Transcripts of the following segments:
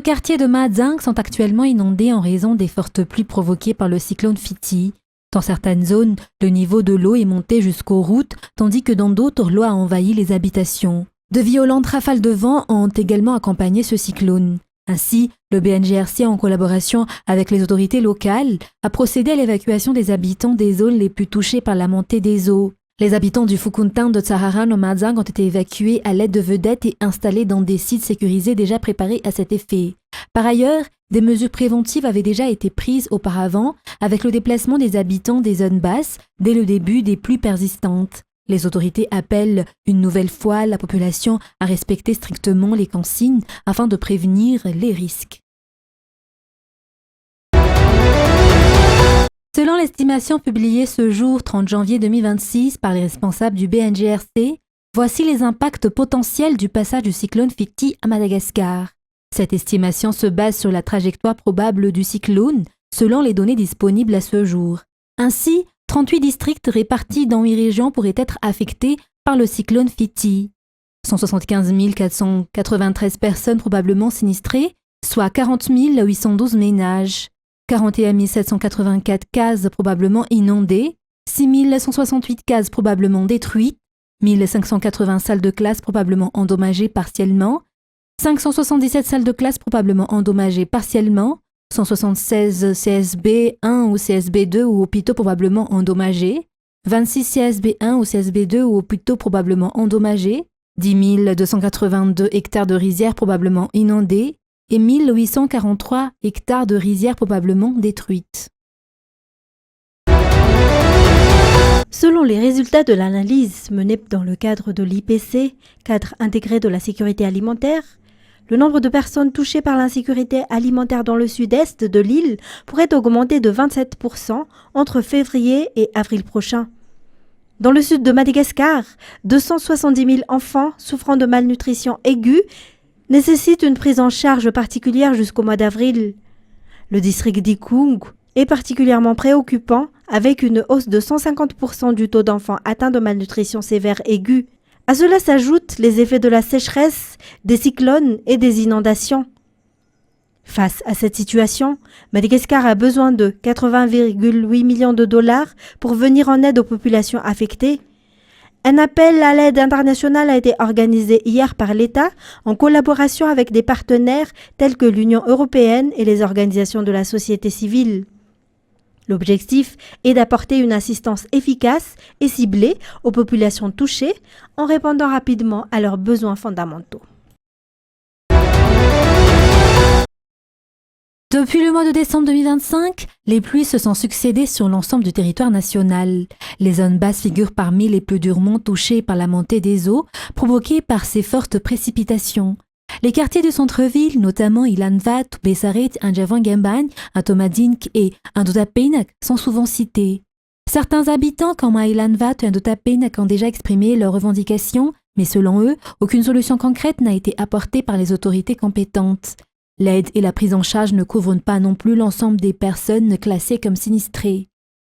quartiers de Mahdzang sont actuellement inondés en raison des fortes pluies provoquées par le cyclone Piti. Dans certaines zones, le niveau de l'eau est monté jusqu'aux routes, tandis que dans d'autres, l'eau a envahi les habitations. De violentes rafales de vent ont également accompagné ce cyclone. Ainsi, le BNGRC, en collaboration avec les autorités locales, a procédé à l'évacuation des habitants des zones les plus touchées par la montée des eaux. Les habitants du Fukuntang de Tsararan au Mahdzang ont été évacués à l'aide de vedettes et installés dans des sites sécurisés déjà préparés à cet effet. Par ailleurs, des mesures préventives avaient déjà été prises auparavant avec le déplacement des habitants des zones basses dès le début des pluies persistantes. Les autorités appellent une nouvelle fois la population à respecter strictement les consignes afin de prévenir les risques. Selon l'estimation publiée ce jour 30 janvier 2026 par les responsables du BNGRC, voici les impacts potentiels du passage du cyclone Piti à Madagascar. Cette estimation se base sur la trajectoire probable du cyclone selon les données disponibles à ce jour. Ainsi, 38 districts répartis dans 8 régions pourraient être affectés par le cyclone Piti. 175 493 personnes probablement sinistrées, soit 40 812 ménages. 41 784 cases probablement inondées, 6 168 cases probablement détruites, 1580 salles de classe probablement endommagées partiellement, 577 salles de classe probablement endommagées partiellement, 176 CSB 1 ou CSB 2 ou hôpitaux probablement endommagés, 26 CSB 1 ou CSB 2 ou hôpitaux probablement endommagés, 10 282 hectares de rizières probablement inondées et 1843 hectares de rizières probablement détruites. Selon les résultats de l'analyse menée dans le cadre de l'IPC, cadre intégré de la sécurité alimentaire, le nombre de personnes touchées par l'insécurité alimentaire dans le sud-est de l'île pourrait augmenter de 27% entre février et avril prochain. Dans le sud de Madagascar, 270 000 enfants souffrant de malnutrition aiguë nécessitent une prise en charge particulière jusqu'au mois d'avril. Le district d'Ikung est particulièrement préoccupant avec une hausse de 150% du taux d'enfants atteints de malnutrition sévère aiguë. À cela s'ajoutent les effets de la sécheresse, des cyclones et des inondations. Face à cette situation, Madagascar a besoin de 80,8 millions de dollars pour venir en aide aux populations affectées. Un appel à l'aide internationale a été organisé hier par l'État en collaboration avec des partenaires tels que l'Union européenne et les organisations de la société civile. L'objectif est d'apporter une assistance efficace et ciblée aux populations touchées en répondant rapidement à leurs besoins fondamentaux. Depuis le mois de décembre 2025, les pluies se sont succédées sur l'ensemble du territoire national. Les zones basses figurent parmi les plus durement touchées par la montée des eaux provoquée par ces fortes précipitations. Les quartiers du centre-ville, notamment Ilanvat, Besaret, Anjavangemban, Atomadink et Indotapénak, sont souvent cités. Certains habitants comme à Ilanvat et Indotapénak ont déjà exprimé leurs revendications, mais selon eux, aucune solution concrète n'a été apportée par les autorités compétentes. L'aide et la prise en charge ne couvrent pas non plus l'ensemble des personnes classées comme sinistrées.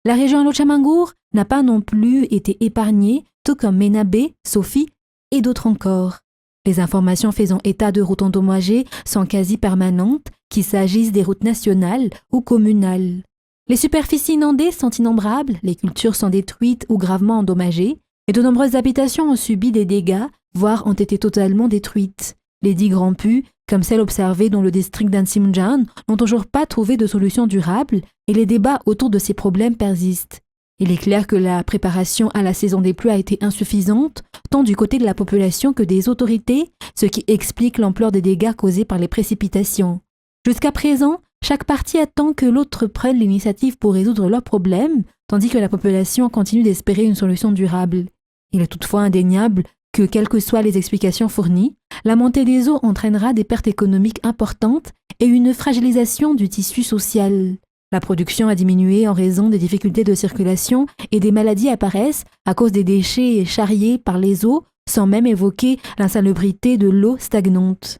La région Lochamangour n'a pas non plus été épargnée, tout comme Menabe, Sophie et d'autres encore. Les informations faisant état de routes endommagées sont quasi permanentes, qu'il s'agisse des routes nationales ou communales. Les superficies inondées sont innombrables, les cultures sont détruites ou gravement endommagées, et de nombreuses habitations ont subi des dégâts, voire ont été totalement détruites. Les digues rompues, comme celle observée dans le district d'Ansimjan, n'ont toujours pas trouvé de solution durable et les débats autour de ces problèmes persistent. Il est clair que la préparation à la saison des pluies a été insuffisante, tant du côté de la population que des autorités, ce qui explique l'ampleur des dégâts causés par les précipitations. Jusqu'à présent, chaque partie attend que l'autre prenne l'initiative pour résoudre leurs problèmes, tandis que la population continue d'espérer une solution durable. Il est toutefois indéniable que, quelles que soient les explications fournies, la montée des eaux entraînera des pertes économiques importantes et une fragilisation du tissu social. La production a diminué en raison des difficultés de circulation et des maladies apparaissent à cause des déchets charriés par les eaux, sans même évoquer l'insalubrité de l'eau stagnante.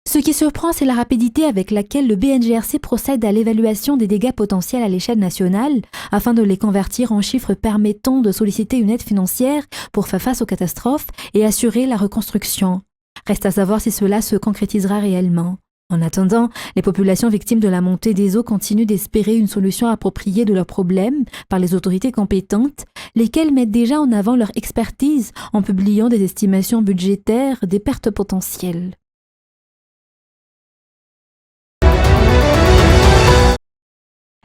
Ce qui surprend, c'est la rapidité avec laquelle le BNGRC procède à l'évaluation des dégâts potentiels à l'échelle nationale afin de les convertir en chiffres permettant de solliciter une aide financière pour faire face aux catastrophes et assurer la reconstruction. Reste à savoir si cela se concrétisera réellement. En attendant, les populations victimes de la montée des eaux continuent d'espérer une solution appropriée de leurs problèmes par les autorités compétentes, lesquelles mettent déjà en avant leur expertise en publiant des estimations budgétaires des pertes potentielles.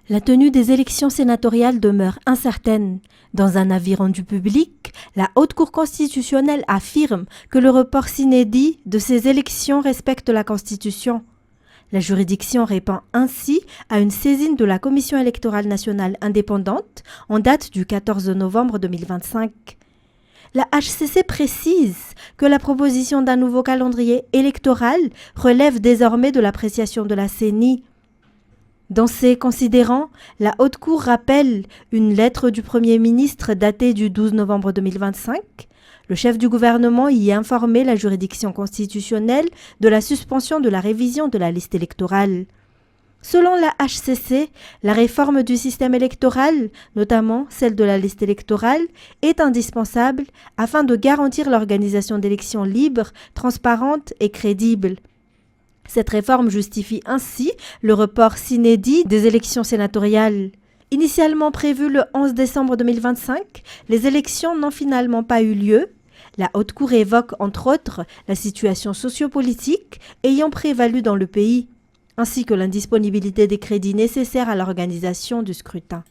La tenue des élections sénatoriales demeure incertaine. Dans un avis rendu public, la Haute Cour constitutionnelle affirme que le report sine-die de ces élections respecte la Constitution. La juridiction répond ainsi à une saisine de la Commission électorale nationale indépendante en date du 14 novembre 2025. La HCC précise que la proposition d'un nouveau calendrier électoral relève désormais de l'appréciation de la CENI. Dans ces considérants, la Haute Cour rappelle une lettre du Premier ministre datée du 12 novembre 2025. Le chef du gouvernement y a informé la juridiction constitutionnelle de la suspension de la révision de la liste électorale. Selon la HCC, la réforme du système électoral, notamment celle de la liste électorale, est indispensable afin de garantir l'organisation d'élections libres, transparentes et crédibles. Cette réforme justifie ainsi le report sine-die des élections sénatoriales. Initialement prévues le 11 décembre 2025, les élections n'ont finalement pas eu lieu. La Haute Cour évoque entre autres la situation sociopolitique ayant prévalu dans le pays, ainsi que l'indisponibilité des crédits nécessaires à l'organisation du scrutin.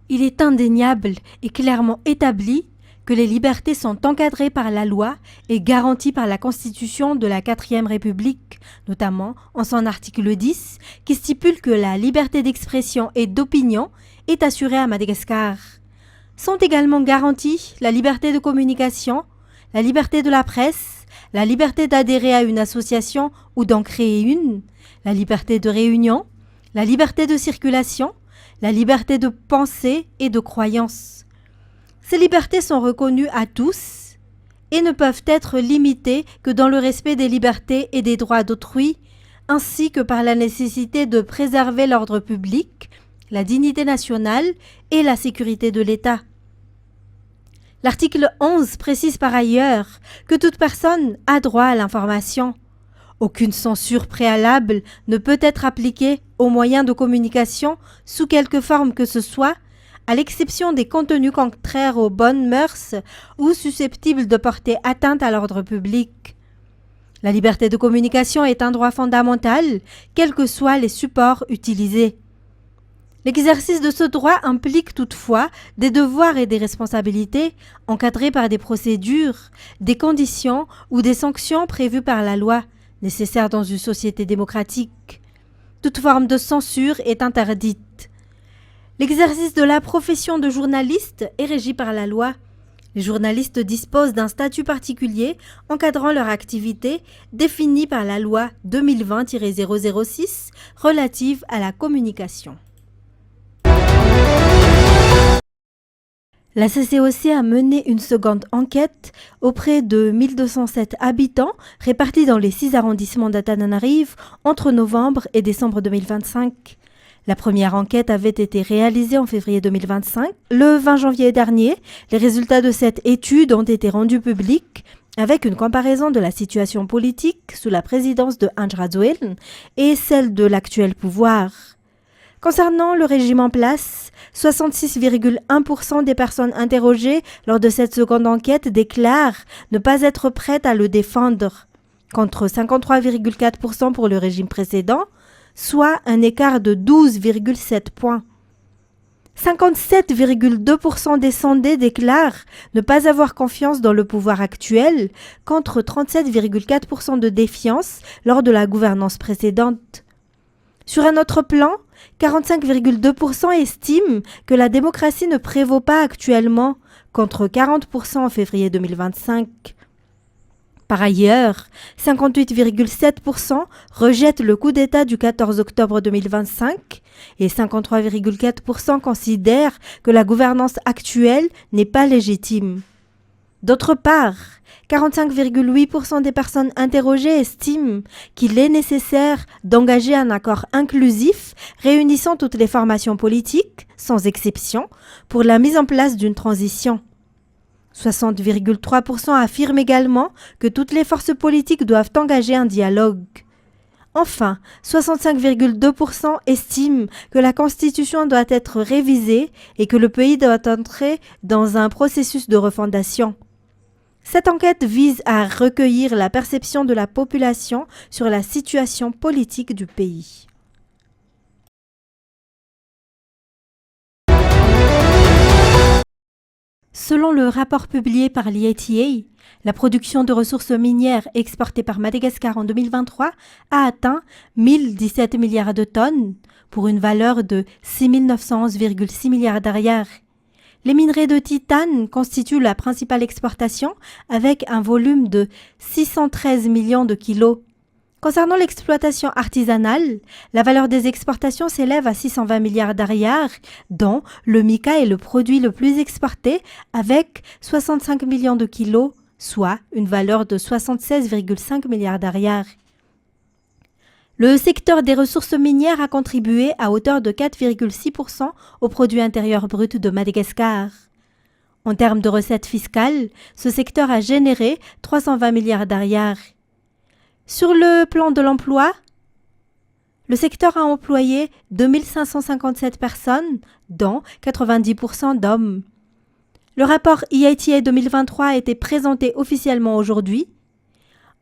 Il est indéniable et clairement établi que les libertés sont encadrées par la loi et garanties par la Constitution de la 4e République, notamment en son article 10, qui stipule que la liberté d'expression et d'opinion est assurée à Madagascar. Sont également garanties la liberté de communication, la liberté de la presse, la liberté d'adhérer à une association ou d'en créer une, la liberté de réunion, la liberté de circulation, la liberté de pensée et de croyance. Ces libertés sont reconnues à tous et ne peuvent être limitées que dans le respect des libertés et des droits d'autrui, ainsi que par la nécessité de préserver l'ordre public, la dignité nationale et la sécurité de l'État. L'article 11 précise par ailleurs que toute personne a droit à l'information. Aucune censure préalable ne peut être appliquée aux moyens de communication sous quelque forme que ce soit, à l'exception des contenus contraires aux bonnes mœurs ou susceptibles de porter atteinte à l'ordre public. La liberté de communication est un droit fondamental, quels que soient les supports utilisés. L'exercice de ce droit implique toutefois des devoirs et des responsabilités encadrés par des procédures, des conditions ou des sanctions prévues par la loi, nécessaires dans une société démocratique. Toute forme de censure est interdite. L'exercice de la profession de journaliste est régi par la loi. Les journalistes disposent d'un statut particulier encadrant leur activité définie par la loi 2020-006 relative à la communication. La CCOC a mené une seconde enquête auprès de 1207 habitants répartis dans les 6 arrondissements d'Antananarivo entre novembre et décembre 2025. La première enquête avait été réalisée en février 2025. Le 20 janvier dernier, les résultats de cette étude ont été rendus publics avec une comparaison de la situation politique sous la présidence de Andry Rajoelina et celle de l'actuel pouvoir. Concernant le régime en place, 66,1% des personnes interrogées lors de cette seconde enquête déclarent ne pas être prêtes à le défendre, contre 53,4% pour le régime précédent, soit un écart de 12,7 points. 57,2% des sondés déclarent ne pas avoir confiance dans le pouvoir actuel, contre 37,4% de défiance lors de la gouvernance précédente. Sur un autre plan, 45,2% estiment que la démocratie ne prévaut pas actuellement, contre 40% en février 2025. Par ailleurs, 58,7% rejettent le coup d'État du 14 octobre 2025 et 53,4% considèrent que la gouvernance actuelle n'est pas légitime. D'autre part, 45,8% des personnes interrogées estiment qu'il est nécessaire d'engager un accord inclusif réunissant toutes les formations politiques, sans exception, pour la mise en place d'une transition. 60,3% affirment également que toutes les forces politiques doivent engager un dialogue. Enfin, 65,2% estiment que la Constitution doit être révisée et que le pays doit entrer dans un processus de refondation. Cette enquête vise à recueillir la perception de la population sur la situation politique du pays. Selon le rapport publié par l'IATA, la production de ressources minières exportées par Madagascar en 2023 a atteint 1017 milliards de tonnes pour une valeur de 6 911,6 milliards d'ariars. Les minerais de titane constituent la principale exportation avec un volume de 613 millions de kilos. Concernant l'exploitation artisanale, la valeur des exportations s'élève à 620 milliards d'ariars, dont le mica est le produit le plus exporté avec 65 millions de kilos, soit une valeur de 76,5 milliards d'ariars. Le secteur des ressources minières a contribué à hauteur de 4,6% au produit intérieur brut de Madagascar. En termes de recettes fiscales, ce secteur a généré 320 milliards d'ariars. Sur le plan de l'emploi, le secteur a employé 2557 personnes, dont 90% d'hommes. Le rapport IATA 2023 a été présenté officiellement aujourd'hui.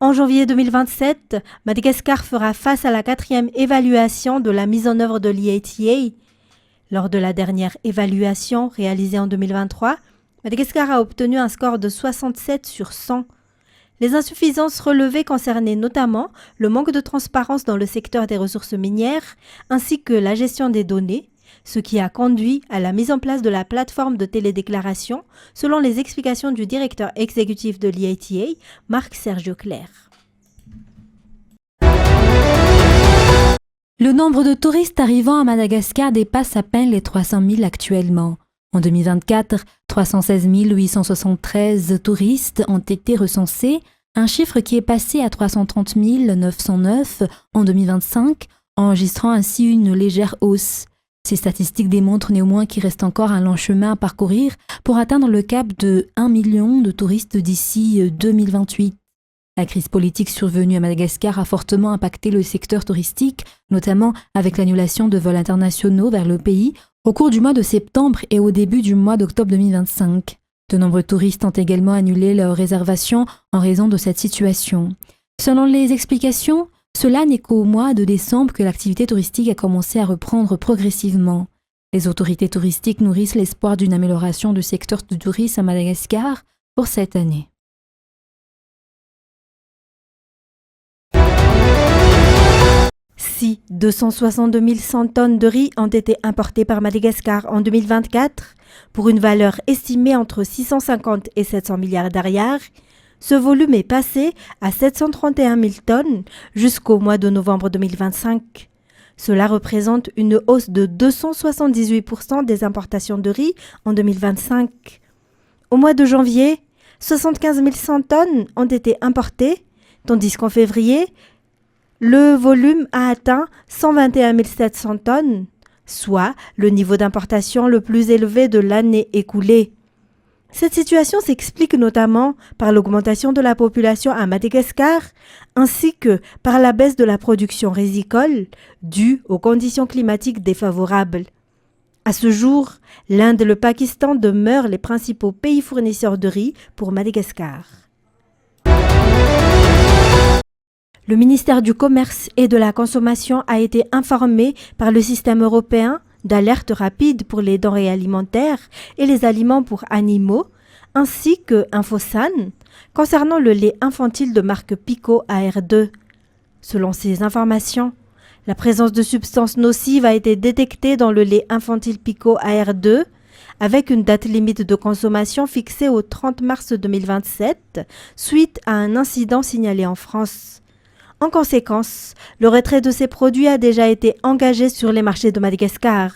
En janvier 2027, Madagascar fera face à la 4e évaluation de la mise en œuvre de l'IATA. Lors de la dernière évaluation réalisée en 2023, Madagascar a obtenu un score de 67 sur 100. Les insuffisances relevées concernaient notamment le manque de transparence dans le secteur des ressources minières ainsi que la gestion des données, ce qui a conduit à la mise en place de la plateforme de télédéclaration, selon les explications du directeur exécutif de l'IATA, Marc Sergio Claire. Le nombre de touristes arrivant à Madagascar dépasse à peine les 300 000 actuellement. En 2024, 316 873 touristes ont été recensés, un chiffre qui est passé à 330 909 en 2025, enregistrant ainsi une légère hausse. Ces statistiques démontrent néanmoins qu'il reste encore un long chemin à parcourir pour atteindre le cap de 1 million de touristes d'ici 2028. La crise politique survenue à Madagascar a fortement impacté le secteur touristique, notamment avec l'annulation de vols internationaux vers le pays au cours du mois de septembre et au début du mois d'octobre 2025. De nombreux touristes ont également annulé leurs réservations en raison de cette situation. Selon les explications, cela n'est qu'au mois de décembre que l'activité touristique a commencé à reprendre progressivement. Les autorités touristiques nourrissent l'espoir d'une amélioration du secteur du tourisme à Madagascar pour cette année. Si 262 100 tonnes de riz ont été importées par Madagascar en 2024, pour une valeur estimée entre 650 et 700 milliards d'ariars, ce volume est passé à 731 000 tonnes jusqu'au mois de novembre 2025. Cela représente une hausse de 278% des importations de riz en 2025. Au mois de janvier, 75 100 tonnes ont été importées, tandis qu'en février, le volume a atteint 121 700 tonnes, soit le niveau d'importation le plus élevé de l'année écoulée. Cette situation s'explique notamment par l'augmentation de la population à Madagascar, ainsi que par la baisse de la production rizicole due aux conditions climatiques défavorables. À ce jour, l'Inde et le Pakistan demeurent les principaux pays fournisseurs de riz pour Madagascar. Le ministère du Commerce et de la Consommation a été informé par le système européen d'alerte rapide pour les denrées alimentaires et les aliments pour animaux, ainsi que Infosan, concernant le lait infantile de marque Pico AR2. Selon ces informations, la présence de substances nocives a été détectée dans le lait infantile Pico AR2, avec une date limite de consommation fixée au 30 mars 2027, suite à un incident signalé en France. En conséquence, le retrait de ces produits a déjà été engagé sur les marchés de Madagascar.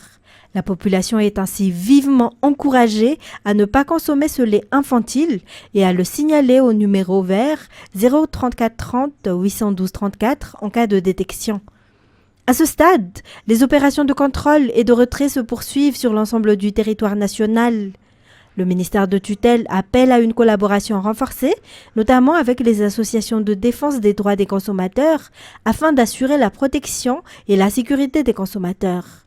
La population est ainsi vivement encouragée à ne pas consommer ce lait infantile et à le signaler au numéro vert 034 30 812 34 en cas de détection. À ce stade, les opérations de contrôle et de retrait se poursuivent sur l'ensemble du territoire national. Le ministère de tutelle appelle à une collaboration renforcée, notamment avec les associations de défense des droits des consommateurs, afin d'assurer la protection et la sécurité des consommateurs.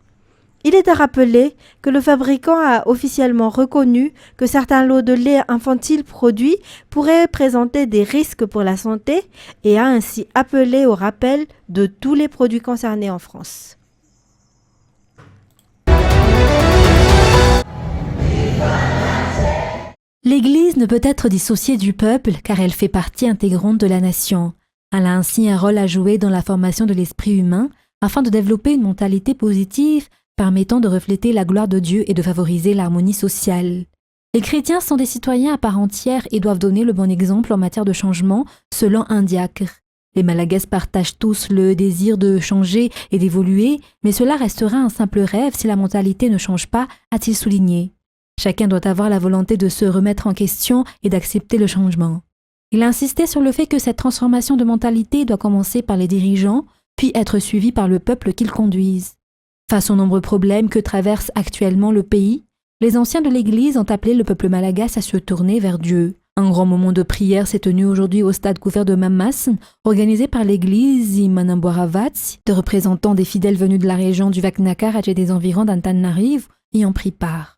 Il est à rappeler que le fabricant a officiellement reconnu que certains lots de lait infantile produits pourraient présenter des risques pour la santé et a ainsi appelé au rappel de tous les produits concernés en France. L'Église ne peut être dissociée du peuple car elle fait partie intégrante de la nation. Elle a ainsi un rôle à jouer dans la formation de l'esprit humain afin de développer une mentalité positive permettant de refléter la gloire de Dieu et de favoriser l'harmonie sociale. Les chrétiens sont des citoyens à part entière et doivent donner le bon exemple en matière de changement selon un diacre. Les Malagasy partagent tous le désir de changer et d'évoluer, mais cela restera un simple rêve si la mentalité ne change pas, a-t-il souligné. Chacun doit avoir la volonté de se remettre en question et d'accepter le changement. Il a insisté sur le fait que cette transformation de mentalité doit commencer par les dirigeants, puis être suivie par le peuple qu'ils conduisent. Face aux nombreux problèmes que traverse actuellement le pays, les anciens de l'Église ont appelé le peuple malagasy à se tourner vers Dieu. Un grand moment de prière s'est tenu aujourd'hui au stade couvert de Mamas, organisé par l'Église Imanamboaravats. Des représentants des fidèles venus de la région du Vaknakar et des environs d'Antananarivo y ont pris part.